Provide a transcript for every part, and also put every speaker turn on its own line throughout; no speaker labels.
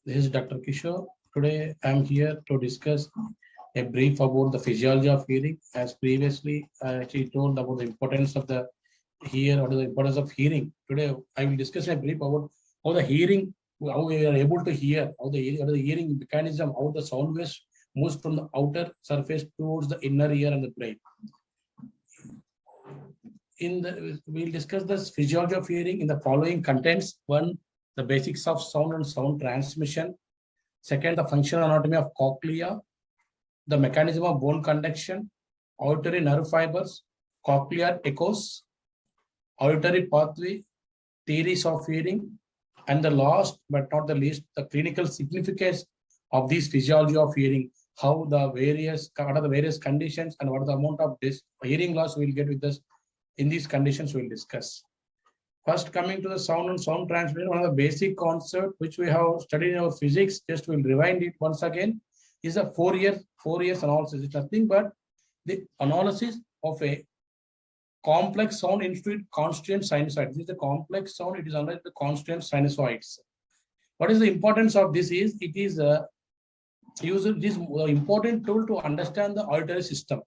This is Dr. Kishore. Today I am here to discuss a brief about the physiology of hearing. As previously I actually told about the importance of the hear or the importance of hearing. Today I will discuss a brief about how the hearing, how we are able to hear, how the hearing mechanism, how the sound waves moves from the outer surface towards the inner ear and the brain. We'll discuss this physiology of hearing in the following contents. One, the basics of sound and sound transmission. Second, the functional anatomy of cochlea, the mechanism of bone conduction, auditory nerve fibers, cochlear echoes, auditory pathway, theories of hearing, and the last but not the least, the clinical significance of this physiology of hearing, how the various, what are the various conditions and what are the amount of this hearing loss we'll get with this. In these conditions, we'll discuss. First, coming to the sound and sound transmission, one of the basic concept which we have studied in our physics, just we'll rewind it once again, is a 4 years analysis. It's nothing but the analysis of a complex sound into constituent sinusoid. This is the complex sound, it is under the constituent sinusoids. What is the importance of this is, it is this important tool to understand the auditory system.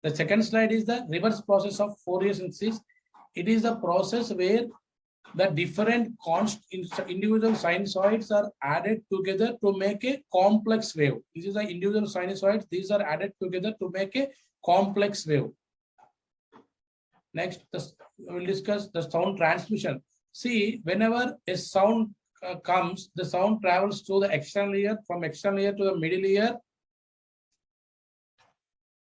The second slide is the reverse process of Fourier synthesis. It is a process where the different individual sinusoids are added together to make a complex wave. This is the individual sinusoids. These are added together to make a complex wave. Next, we'll discuss the sound transmission. See, whenever a sound comes, the sound travels to the external ear, from external ear to the middle ear,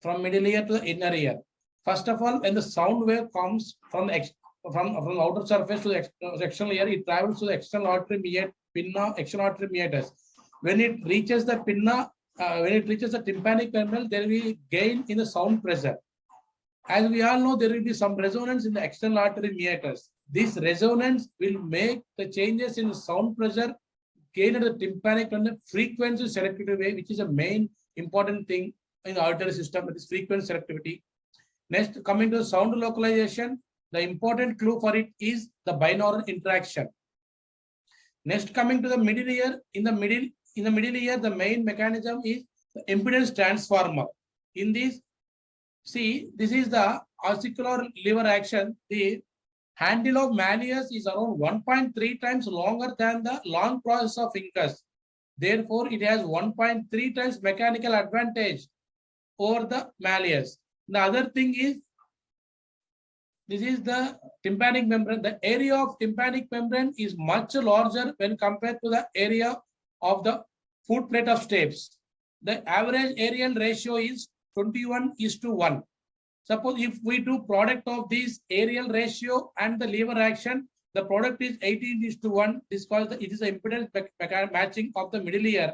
from middle ear to the inner ear. First of all, when the sound wave comes from the outer surface to the external ear, it travels to the external auditory pinna, external auditory meatus. When it reaches the pinna, when it reaches the tympanic membrane, there will be gain in the sound pressure. As we all know, there will be some resonance in the external auditory meatus. This resonance will make the changes in sound pressure, gain at the tympanic membrane, frequency selectivity way, which is a main important thing in the auditory system, that is frequency selectivity. Next, coming to the sound localization, the important clue for it is the binaural interaction. Next, coming to the middle ear, in the middle ear, the main mechanism is the impedance transformer. In this, see, this is the auricular lever action. The handle of malleus is around 1.3 times longer than the long process of incus. Therefore, it has 1.3 times mechanical advantage over the malleus. The other thing is, this is the tympanic membrane. The area of tympanic membrane is much larger when compared to the area of the foot plate of stapes. The average areal ratio is 21:1. Suppose if we do product of this areal ratio and the lever action, the product is 18:1. This causes it is the impedance matching of the middle ear.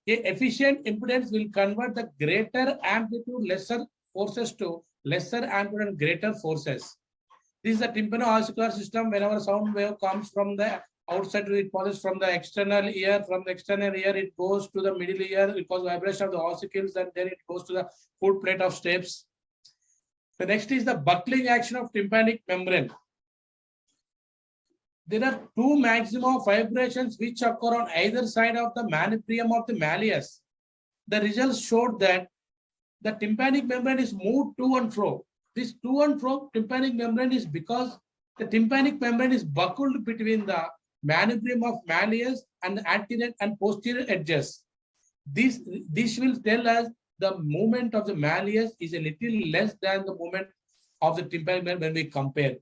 A efficient impedance will convert the greater amplitude lesser forces to lesser amplitude and greater forces. This is the tympano-auricular system. Whenever sound wave comes from the outside, it passes from the external ear. From the external ear, it goes to the middle ear. It causes vibration of the ossicles, and then it goes to the foot plate of stapes. The next is the buckling action of tympanic membrane. There are two maximum vibrations which occur on either side of the manubrium of the malleus. The results showed that the tympanic membrane is moved to and fro. This to and fro tympanic membrane is because the tympanic membrane is buckled between the manubrium of malleus and the anterior and posterior edges. This will tell us the movement of the malleus is a little less than the movement of the tympanic membrane when we compare.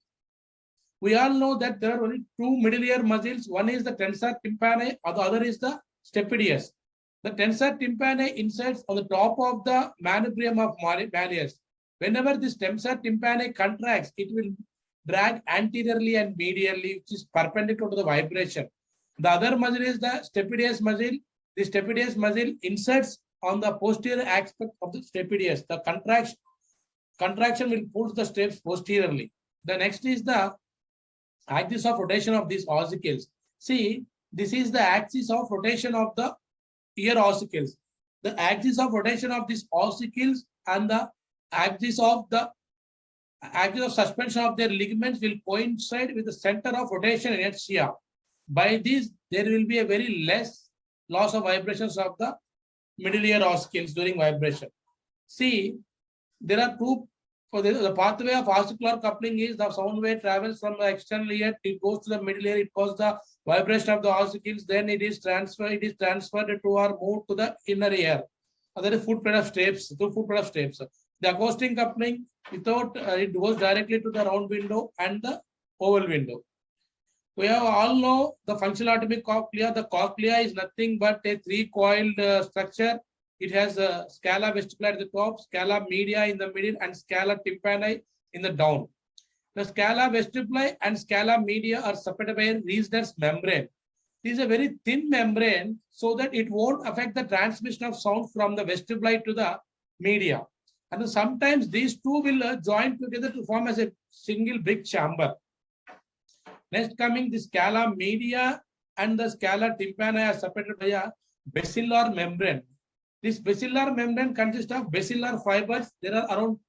We all know that there are only two middle ear muscles. One is the tensor tympani, or the other is the stapedius. The tensor tympani inserts on the top of the manubrium of malleus. Whenever this tensor tympani contracts, it will drag anteriorly and medially, which is perpendicular to the vibration. The other muscle is the stapedius muscle. The stapedius muscle inserts on the posterior aspect of the stapedius. The contraction will push the stapes posteriorly. The next is the axis of rotation of these ossicles. See, this is the axis of rotation of the ear ossicles. The axis of rotation of these ossicles and the axis of suspension of their ligaments will coincide with the center of rotation inertia. By this, there will be a very less loss of vibrations of the middle ear oscillans during vibration. See, there are two. For the pathway of articular coupling is the sound wave travels from the external ear, it goes to the middle ear, it causes the vibration of the ossicles, then it is transferred to or moved to the inner ear. That is footprint of steps, through footprint of steps. The acoustic coupling, without it goes directly to the round window and the oval window. We have all know the functional anatomy cochlea. The cochlea is nothing but a three-coiled structure. It has a scala vestibuli at the top, scala media in the middle, and scala tympani in the down. The scala vestibuli and scala media are separated by a Reisner's membrane. This is a very thin membrane so that it won't affect the transmission of sound from the vestibuli to the media. And sometimes these two will join together to form as a single brick chamber. Next coming, the scala media and the scala tympani are separated by a basilar membrane. This basilar membrane consists of basilar fibers. There are around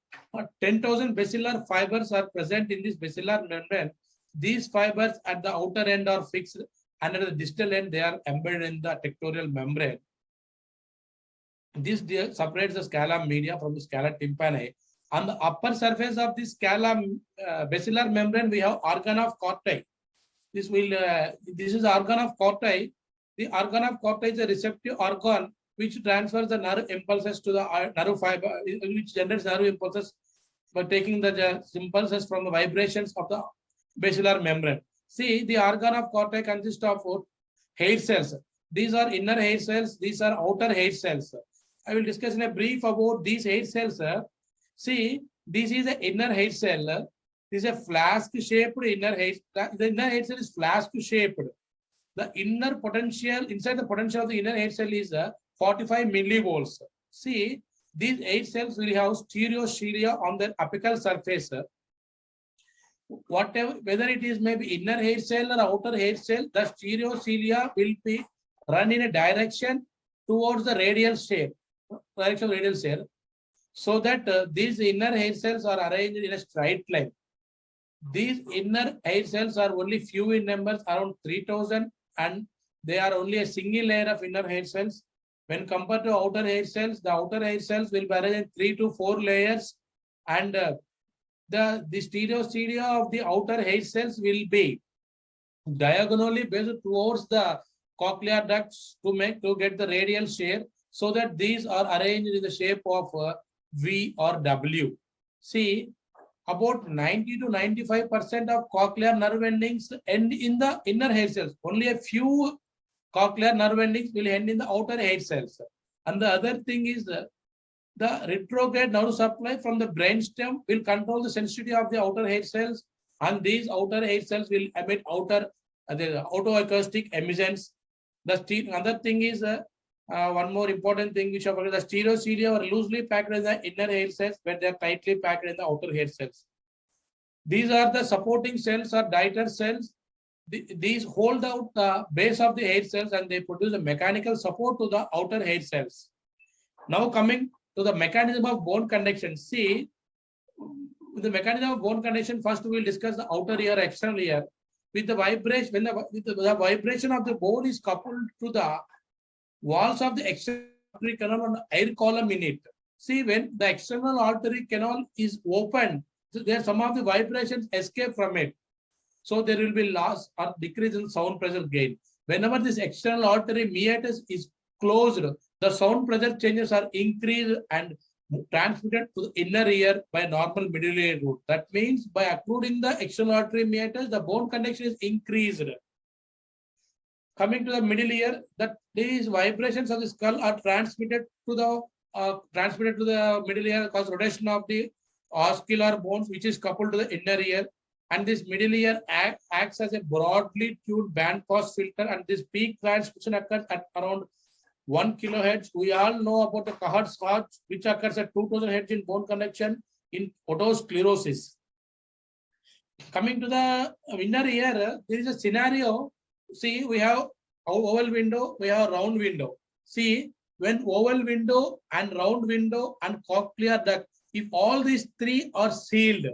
10,000 basilar fibers are present in this basilar membrane. These fibers at the outer end are fixed, and at the distal end they are embedded in the tectorial membrane. This separates the scala media from the scala tympani. On the upper surface of the scala basilar membrane, we have organ of Corti. This is the organ of Corti. The organ of Corti is a receptive organ which transfers the nerve impulses to the nerve fiber, which generates nerve impulses by taking the impulses from the vibrations of the basilar membrane. See, the organ of Corti consists of hair cells. These are inner hair cells. These are outer hair cells. I will discuss in a brief about these hair cells. See, this is an inner hair cell. This is a flask-shaped inner hair. The inner hair cell is flask-shaped. The inner potential, inside the potential of the inner hair cell is 45 millivolts. See, these hair cells will have stereocilia on their apical surface. Whatever, whether it is maybe inner hair cell or outer hair cell, the stereocilia will be run in a direction towards the radial shape, so that these inner hair cells are arranged in a straight line. These inner hair cells are only few in numbers, around 3,000, and they are only a single layer of inner hair cells. When compared to outer hair cells, the outer hair cells will be arranged in 3 to 4 layers, and the stereocilia of the outer hair cells will be diagonally based towards the cochlear ducts to get the radial shape, so that these are arranged in the shape of V or W. See, about 90 to 95% of cochlear nerve endings end in the inner hair cells. Only a few cochlear nerve endings will end in the outer hair cells. And the other thing is the retrograde nerve supply from the brainstem will control the sensitivity of the outer hair cells, and these outer hair cells will emit the autoacoustic emissions. The other thing is one more important thing which the stereocilia are loosely packed in the inner hair cells, but they are tightly packed in the outer hair cells. These are the supporting cells or diater cells. These hold out the base of the hair cells, and they produce a mechanical support to the outer hair cells. Now coming to the mechanism of bone conduction. See, with the mechanism of bone conduction, first we will discuss the outer ear, external ear. With the vibration, when the vibration of the bone is coupled to the walls of the external artery canal on the air column in it. See, when the external artery canal is open, so there some of the vibrations escape from it. So there will be loss or decrease in sound pressure gain. Whenever this external artery meatus is closed, the sound pressure changes are increased and transmitted to the inner ear by normal middle ear route. That means by occluding the external artery meatus, the bone conduction is increased. Coming to the middle ear, that these vibrations of the skull are transmitted to the middle ear, cause rotation of the oscular bones, which is coupled to the inner ear. And this middle ear acts as a broadly tuned bandpass filter, and this peak transmission occurs at around 1 kilohertz. We all know about the Cahard's heart, which occurs at 2000 hertz in bone conduction in otosclerosis. Coming to the inner ear, there is a scenario. See, we have oval window, we have round window. See, when oval window and round window and cochlear duct, if all these three are sealed,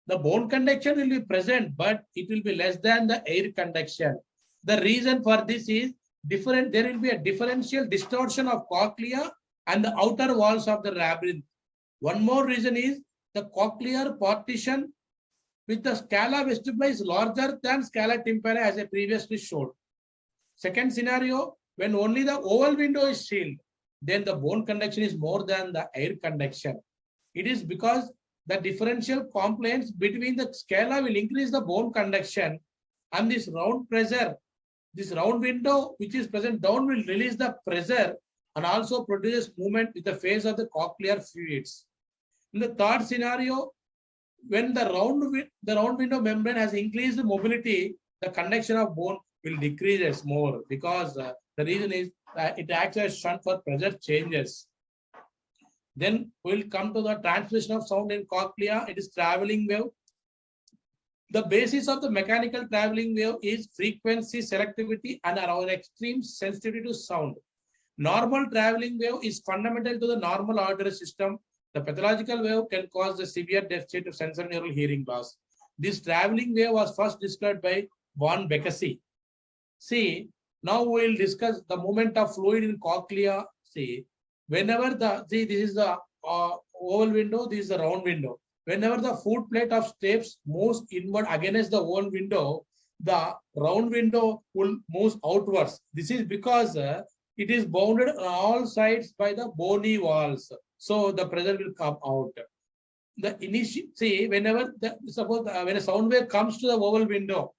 the bone conduction will be present, but it will be less than the air conduction. The reason for this is there will be a differential distortion of cochlea and the outer walls of the labyrinth. One more reason is the cochlear partition with the scala vestibula is larger than scala tympani as I previously showed. Second scenario, when only the oval window is sealed, then the bone conduction is more than the air conduction. It is because the differential compliance between the scala will increase the bone conduction, and this round pressure, this round window which is present down will release the pressure and also produces movement with the phase of the cochlear fluids. In the third scenario, when the round window membrane has increased mobility, the conduction of bone will decrease more, because the reason is that it acts as shunt for pressure changes. Then we'll come to the transmission of sound in cochlea. It is traveling wave. The basis of the mechanical traveling wave is frequency selectivity and our extreme sensitivity to sound. Normal traveling wave is fundamental to the normal auditory system. The pathological wave can cause the severe deficit of sensorineural hearing loss. This traveling wave was first described by von Becasey. See, now we will discuss the movement of fluid in cochlea. See, whenever this is the oval window, this is the round window. Whenever the foot plate of steps moves inward against the oval window, the round window will move outwards. This is because it is bounded on all sides by the bony walls. So the pressure will come out. The initial, see, whenever suppose when a sound wave comes to the oval window,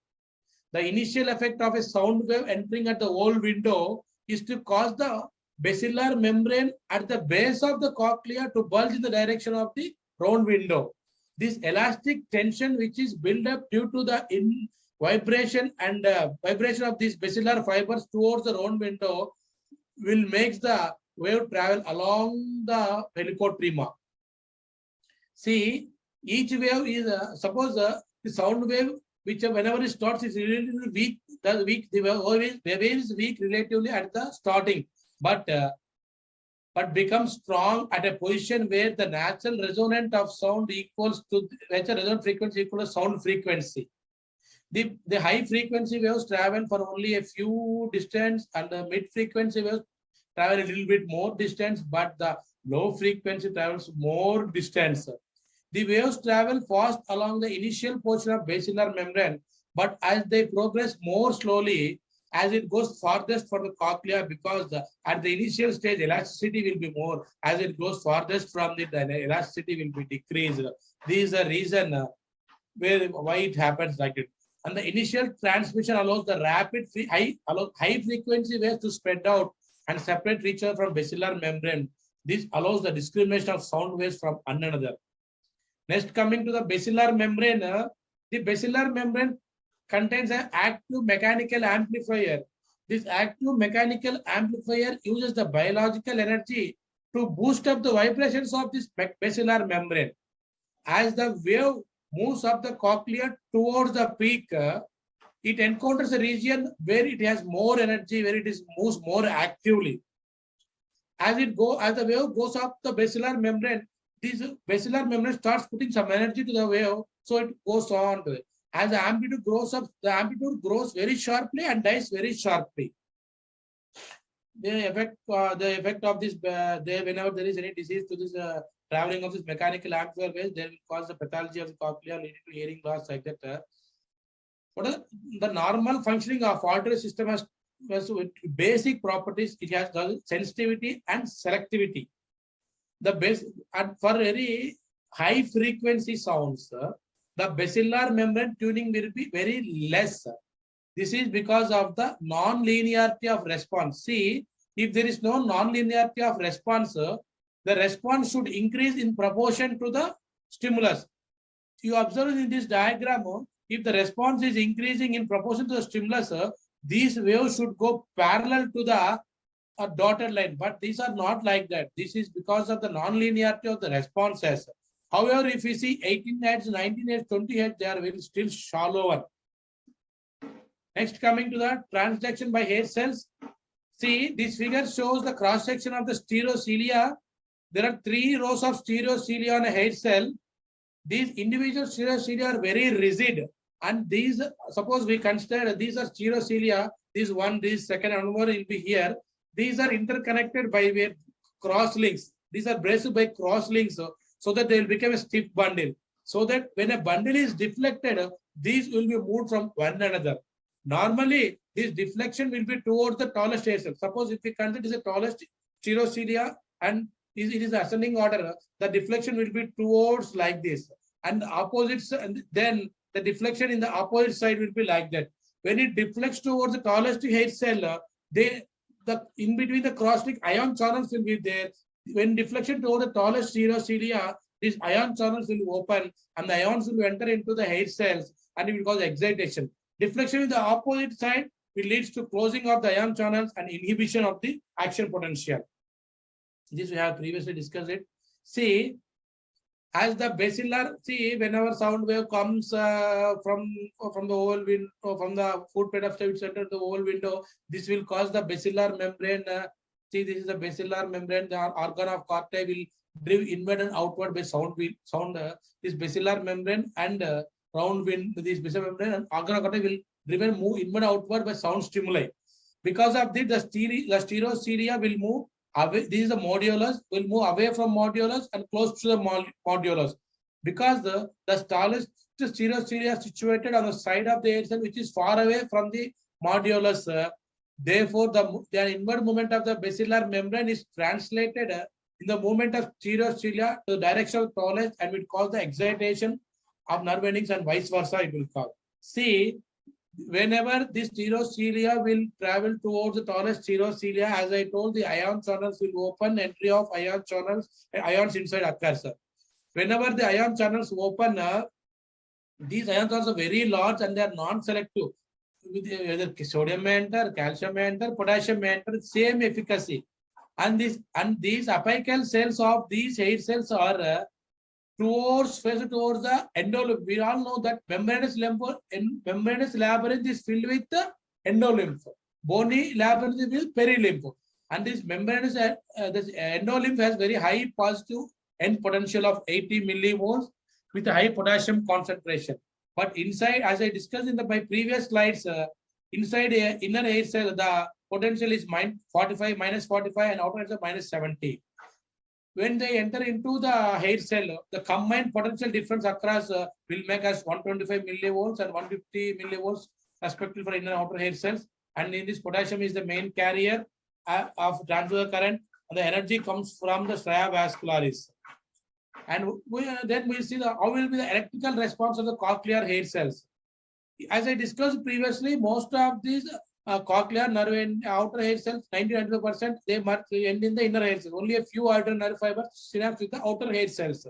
the initial effect of a sound wave entering at the oval window is to cause the basilar membrane at the base of the cochlea to bulge in the direction of the round window. This elastic tension, which is built up due to the vibration and vibration of these basilar fibers towards the round window, will make the wave travel along the helicoprima. See, each wave is suppose the sound wave, which whenever it starts is relatively weak. The wave is weak relatively at the starting, but becomes strong at a position where the natural resonance of sound equals to natural resonant frequency equals to sound frequency. The high frequency waves travel for only a few distance, and the mid frequency waves travel a little bit more distance, but the low frequency travels more distance. The waves travel fast along the initial portion of basilar membrane, but as they progress more slowly, as it goes farthest for the cochlea, because at the initial stage elasticity will be more. As it goes farthest from it, the elasticity will be decreased. This is the reason why it happens like it. And the initial transmission allows the high frequency waves to spread out and separate each other from basilar membrane. This allows the discrimination of sound waves from one another. Next, coming to the basilar membrane, the basilar membrane contains an active mechanical amplifier. This active mechanical amplifier uses the biological energy to boost up the vibrations of this basilar membrane. As the wave moves up the cochlea towards the peak, it encounters a region where it has more energy, where it moves more actively. As the wave goes up the basilar membrane, this basilar membrane starts putting some energy to the wave, so it goes on to it. As the amplitude grows up, the amplitude grows very sharply and dies very sharply. The effect of this, whenever there is any disease to this traveling of this mechanical amplifier waves, they will cause the pathology of the cochlea leading to hearing loss, like that. What are the normal functioning of auditory system has basic properties? It has the sensitivity and selectivity. The base for very high frequency sounds, the basilar membrane tuning will be very less. This is because of the non-linearity of response. See, if there is no non-linearity of response, the response should increase in proportion to the stimulus. You observe in this diagram, if the response is increasing in proportion to the stimulus, these waves should go parallel to the dotted line, but these are not like that. This is because of the non-linearity of the responses. However, if you see 18 Hz, 19 Hz, 20 Hz, they are very still shallower. Next, coming to the transduction by hair cells. See, this figure shows the cross section of the stereocilia. There are 3 rows of stereocilia on a hair cell. These individual stereocilia are very rigid And these, suppose we consider these are stereocilia, this one, this second, and more will be here. These are interconnected by cross links. These are braced by cross links, so that they will become a stiff bundle. So that when a bundle is deflected, these will be moved from one another. Normally, this deflection will be towards the tallest hair cell. Suppose if we consider the tallest stereocilia and it is ascending order, the deflection will be towards like this. And the opposites, and then the deflection in the opposite side will be like that. When it deflects towards the tallest hair cell, the in between the cross-link ion channels will be there. When deflection toward the tallest stereocilia, these ion channels will open and the ions will enter into the hair cells and it will cause excitation. Deflection in the opposite side will leads to closing of the ion channels and inhibition of the action potential. This we have previously discussed it. See, as the basilar, see, whenever sound wave comes from the whole window, from the foot plate of state center to the whole window, this will cause the basilar membrane. See, this is the basilar membrane. The organ of cortei will drive inward and outward by sound. This basilar membrane and round wind. This basilar membrane and organ of cortei will driven move inward outward by sound stimuli. Because of this, the stereocilia will move away. This is the modulus, will move away from modulus and close to the modulus. Because the tallest stereocilia is situated on the side of the hair cell, which is far away from the modulus. Therefore, the inward movement of the basilar membrane is translated in the movement of stereocilia to the direction of tallest and will cause the excitation of nerve endings and vice versa. It will cause. See, whenever this stereocilia will travel towards the tallest stereocilia, as I told, the ion channels will open, entry of ion channels, ions inside occurs. Whenever the ion channels open, these ion channels are very large and they are non-selective. Whether sodium may enter, calcium may enter, potassium may enter, same efficacy. And these apical cells of these hair cells are faced towards the endolymph. We all know that membranous labyrinth is filled with the endolymph. Bony labyrinth is with perilymph. And this membranous this endolymph has very high positive end potential of 80 millivolts with a high potassium concentration. But inside, as I discussed in my previous slides, inside inner hair cell, the potential is -45 and outer hair cell -70. When they enter into the hair cell, the combined potential difference across will make us 125 millivolts and 150 millivolts respectively for inner and outer hair cells. And in this, potassium is the main carrier of transfer current, and the energy comes from the stria vascularis. And then we see how will be the electrical response of the cochlear hair cells. As I discussed previously, most of these cochlear nerve and outer hair cells, 90-95%, they end in the inner hair cells. Only a few outer nerve fibers synapse with the outer hair cells.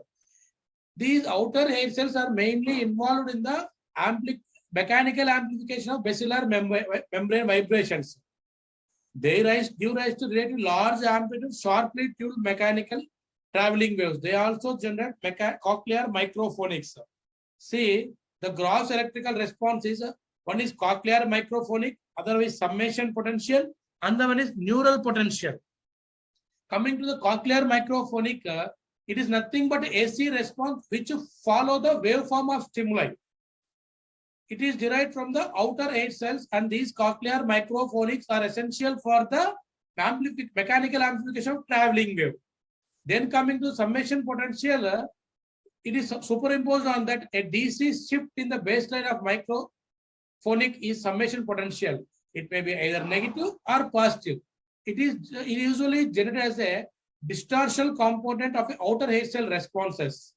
These outer hair cells are mainly involved in the mechanical amplification of basilar membrane vibrations. They give rise to relatively large amplitude, sharply tuned mechanical traveling waves. They also generate cochlear microphonics. See, the gross electrical response is one is cochlear microphonic, other is summation potential, and the one is neural potential. Coming to the cochlear microphonic, it is nothing but AC response which follow the waveform of stimuli. It is derived from the outer hair cells, and these cochlear microphonics are essential for the mechanical amplification of traveling wave. Then coming to summation potential, it is superimposed on that a DC shift in the baseline of microphonic is summation potential. It may be either negative or positive. It usually generated as a distortional component of outer hair cell responses.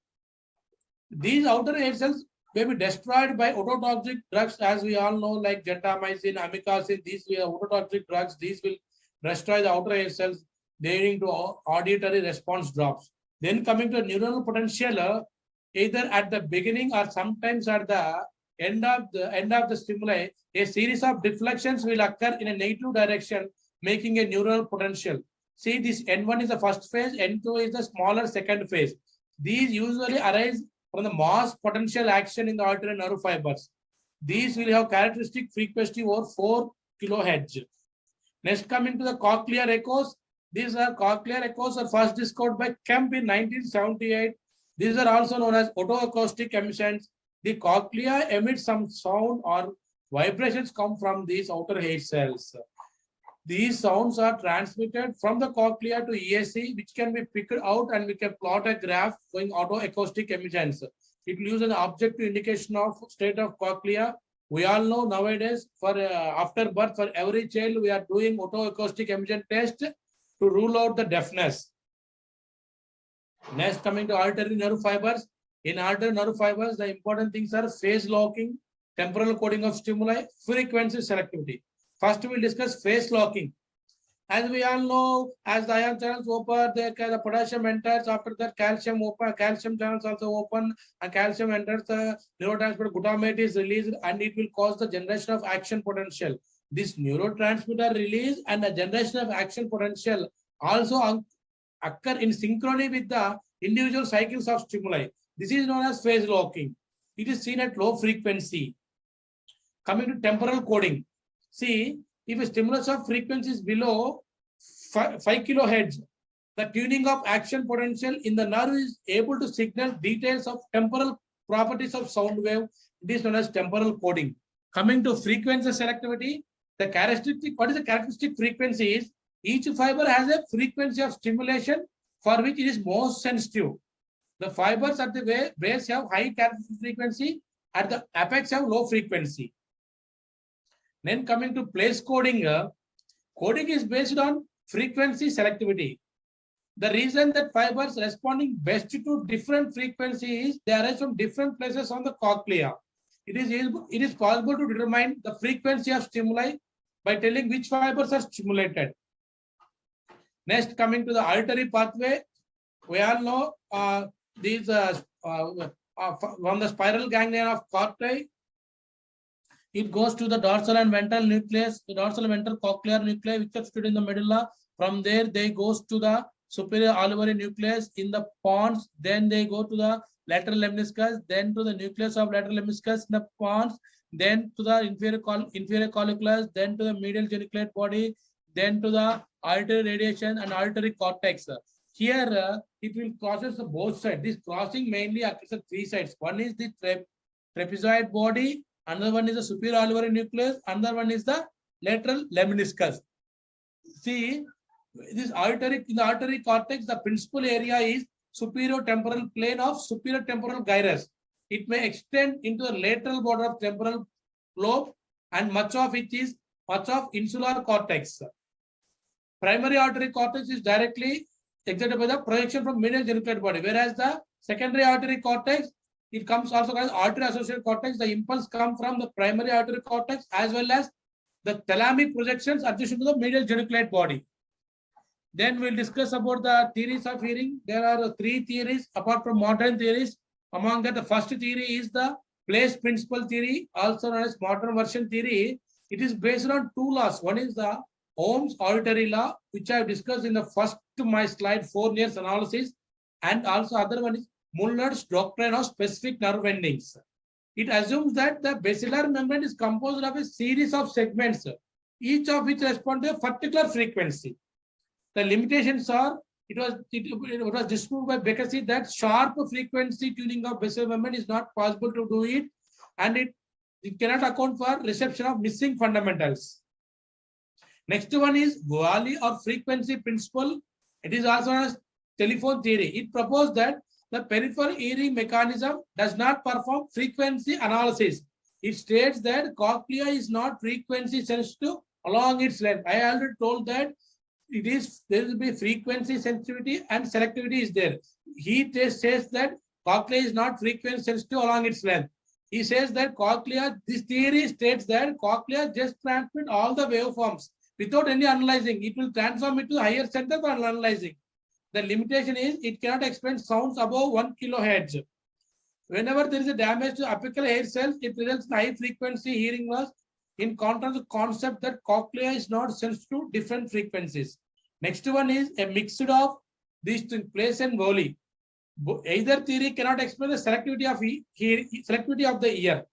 These outer hair cells may be destroyed by ototoxic drugs, as we all know, like gentamicin, amikacin. These are ototoxic drugs. These will destroy the outer hair cells, leading to auditory response drops. Then coming to neuronal potential, either at the beginning or sometimes at the end of the stimuli, a series of deflections will occur in a negative direction, making a neuronal potential. See, this N1 is the first phase, N2 is the smaller second phase. These usually arise from the mass potential action in the auditory nerve fibers. These will have characteristic frequency over 4 kHz. Next, coming to the cochlear echoes. These are cochlear echoes are first discovered by Kemp in 1978. These are also known as otoacoustic emissions. The cochlea emits some sound or vibrations come from these outer hair cells. These sounds are transmitted from the cochlea to ESC, which can be picked out and we can plot a graph showing autoacoustic emissions. It uses an objective indication of state of cochlea. We all know nowadays for after birth for every child we are doing autoacoustic emission test to rule out the deafness. Next, coming to auditory nerve fibers. In auditory nerve fibers, the important things are phase locking, temporal coding of stimuli, frequency selectivity. First, we'll discuss phase locking. As we all know, as the ion channels open, the potassium enters. After that, calcium open, calcium channels also open, and calcium enters. The neurotransmitter glutamate is released, and it will cause the generation of action potential. This neurotransmitter release and the generation of action potential also occur in synchrony with the individual cycles of stimuli. This is known as phase locking. It is seen at low frequency. Coming to temporal coding. See, if a stimulus of frequency is below 5 kilohertz, the tuning of action potential in the nerve is able to signal details of temporal properties of sound wave. It is known as temporal coding. Coming to frequency selectivity, the characteristic, what is the characteristic frequency is each fiber has a frequency of stimulation for which it is most sensitive. The fibers at the base have high characteristic frequency, at the apex have low frequency. Then coming to place coding, coding is based on frequency selectivity. The reason that fibers responding best to different frequencies is they arise from different places on the cochlea. It is possible to determine the frequency of stimuli by telling which fibers are stimulated. Next, coming to the auditory pathway, we all know these from the spiral ganglion of corti, it goes to the dorsal and ventral nucleus, the dorsal and ventral cochlear nuclei, which are stood in the medulla. From there, they goes to the superior alveolar nucleus in the pons. Then they go to the lateral lemniscus, then to the nucleus of lateral lemniscus in the pons, then to the inferior colliculus, then to the medial geniculate body, then to the auditory radiation and auditory cortex. Here, it will crosses the both sides. This crossing mainly occurs at three sides. One is the trapezoid body, another one is the superior alveolar nucleus, another one is the lateral lemniscus. See, this auditory, in the auditory cortex, the principal area is superior temporal plane of superior temporal gyrus. It may extend into the lateral border of temporal lobe, and much of insular cortex. Primary auditory cortex is directly excited by the projection from medial geniculate body, whereas the secondary auditory cortex, it comes also called auditory associated cortex. The impulse come from the primary auditory cortex as well as the thalamic projections adjacent to the medial geniculate body. Then we'll discuss about the theories of hearing. There are three theories apart from modern theories. Among that, the first theory is the place principle theory, also known as modern version theory. It is based on two laws. One is the Ohm's auditory law, which I have discussed in the first my slide 4 years analysis, and also other one is Muller's doctrine of specific nerve endings. It assumes that the basilar membrane is composed of a series of segments, each of which respond to a particular frequency. The limitations are, it was disproved by Becassi that sharp frequency tuning of basilar membrane is not possible to do it, and it cannot account for reception of missing fundamentals. Next one is Guali or frequency principle. It is also known as telephone theory. It proposed that the peripheral hearing mechanism does not perform frequency analysis. It states that cochlea is not frequency sensitive along its length. I already told that there will be frequency sensitivity and selectivity is there. He says that cochlea is not frequency sensitive along its length. He says that cochlea, this theory states that cochlea just transmit all the waveforms without any analyzing. It will transform it to higher center for analyzing. The limitation is it cannot explain sounds above 1 kilohertz. Whenever there is a damage to apical hair cells, it results in high frequency hearing loss. In contrast to the concept that cochlea is not sensitive to different frequencies. Next one is a mix of these things, place and volley. Either theory cannot explain the selectivity of the ear.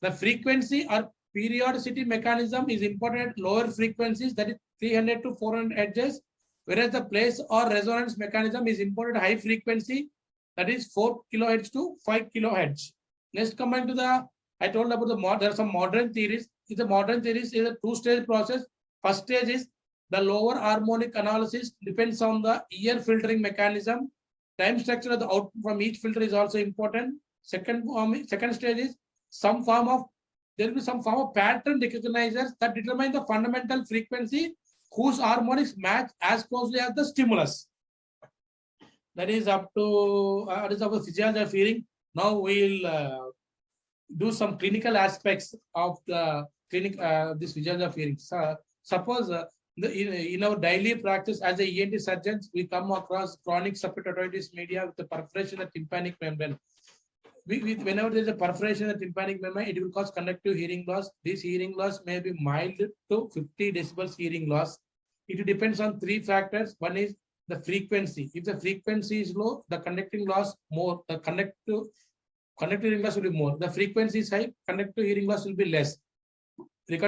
The frequency or periodicity mechanism is important at lower frequencies, that is 300 to 400 hertz, whereas the place or resonance mechanism is important at high frequency, that is 4 kilohertz to 5 kilohertz. Next, coming to the, I told about there are some modern theories. The modern theories is a two-stage process. First stage is the lower harmonic analysis depends on the ear filtering mechanism. Time structure of the output from each filter is also important. Second stage is some form of, there will be some form of pattern recognizers that determine the fundamental frequency whose harmonics match as closely as the stimulus. That is up to physiology of hearing. Now we'll do some clinical aspects of the clinic, this physiology of hearing. Suppose in our daily practice as a ENT surgeons, we come across chronic subperitoneous media with the perforation of the tympanic membrane. Whenever there is a perforation of the tympanic membrane, it will cause conductive hearing loss. This hearing loss may be mild to 50 decibels hearing loss. It depends on three factors. One is the frequency. If the frequency is low, the conducting loss more. The conductive hearing loss will be more. The frequency is high, conductive hearing loss will be less. When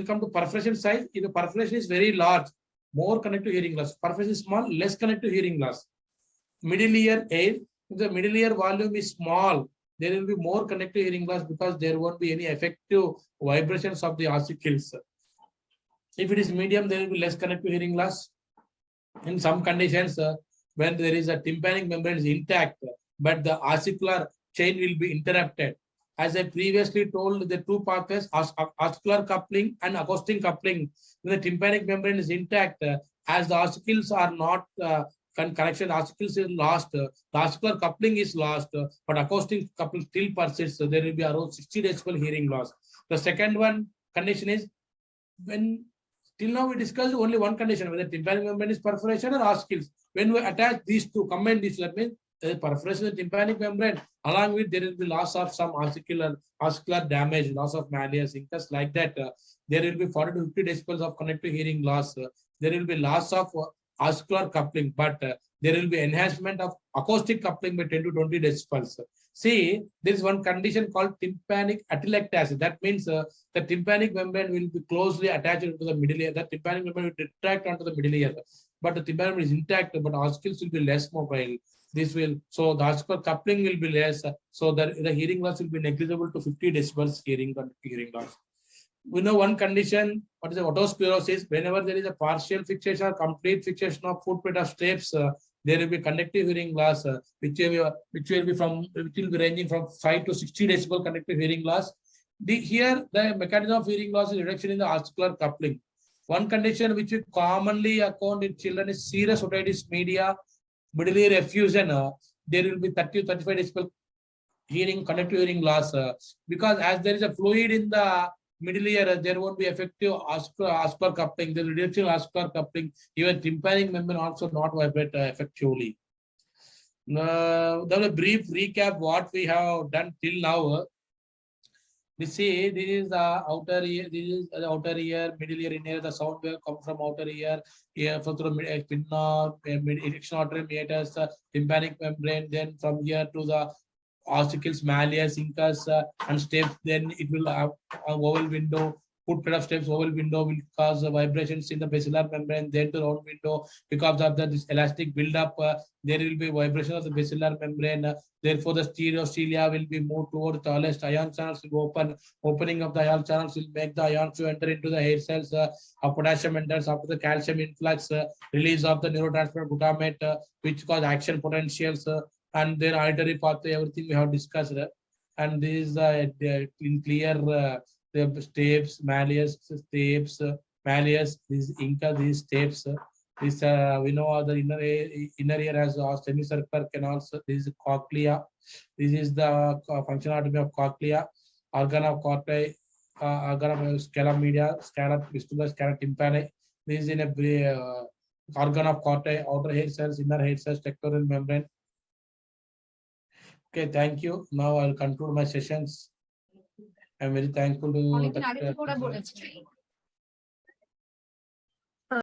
come to perforation size, if the perforation is very large, more conductive hearing loss. Perforation is small, less conductive hearing loss. Middle ear air, if the middle ear volume is small, there will be more conductive hearing loss because there won't be any effective vibrations of the ossicles. If it is medium, there will be less conductive hearing loss. In some conditions, when there is a tympanic membrane is intact, but the ossicular chain will be interrupted. As I previously told, the two pathways, ossicular coupling and acoustic coupling. When the tympanic membrane is intact, as the ossicles are not connection, ossicles is lost, the ossicular coupling is lost, but acoustic coupling still persists. So there will be around 60 decibel hearing loss. The second one condition is when till now we discussed only one condition, whether tympanic membrane is perforation or ossicles. When we attach these two, combine these, that means perforation of the tympanic membrane, along with there will be loss of some ossicular damage, loss of malleus, incus, like that. There will be 40 to 50 decibels of conductive hearing loss. There will be loss of ossicular coupling, but there will be enhancement of acoustic coupling by 10 to 20 decibels. See, there is one condition called tympanic atelectasis. That means the tympanic membrane will be closely attached to the middle ear. The tympanic membrane will retract onto the middle ear, but the tympanic membrane is intact, but ossicles will be less mobile. This will, so the ossicular coupling will be less, so the hearing loss will be negligible to 50 decibels hearing loss. We know one condition, what is the otosclerosis? Whenever there is a partial fixation or complete fixation of footprint of steps, there will be conductive hearing loss, which will be ranging from 5 to 60 decibel conductive hearing loss. Here, the mechanism of hearing loss is reduction in the ossicular coupling. One condition which we commonly account in children is serous otitis media, middle ear effusion. There will be 30 to 35 decibel conductive hearing loss, because as there is a fluid in the middle ear, there won't be effective ossicular coupling. The reduction of ossicular coupling, even tympanic membrane also not vibrate effectively. Then a brief recap what we have done till now. We see this is the outer ear, this is the outer ear, middle ear, inner ear. The sound wave comes from outer ear, from through pinna, ejection artery, meatus, tympanic membrane. Then from here to the ossicles, malleus, incus, and steps. Then it will have a oval window. Footprint of steps, oval window will cause vibrations in the basilar membrane. Then to round window, because of this elastic buildup, there will be vibration of the basilar membrane. Therefore, the stereostelia will be moved towards the tallest. Ion channels will open. Opening of the ion channels will make the ions to enter into the hair cells. Of potassium enters after the calcium influx. Release of the neurotransmitter glutamate, which cause action potentials. And then auditory pathway, everything we have discussed. And this is in clear the steps, malleus, malleus, this inca, these steps. This we know the inner ear has semicircular canals. This is cochlea. This is the functional anatomy of cochlea. Organ of corti, organ of scala media, scala fistula, scala tympani. This is in a organ of corti, outer hair cells, inner hair cells, tectorial membrane. Okay, thank you. Now I'll conclude my sessions. I'm very thankful to Dr.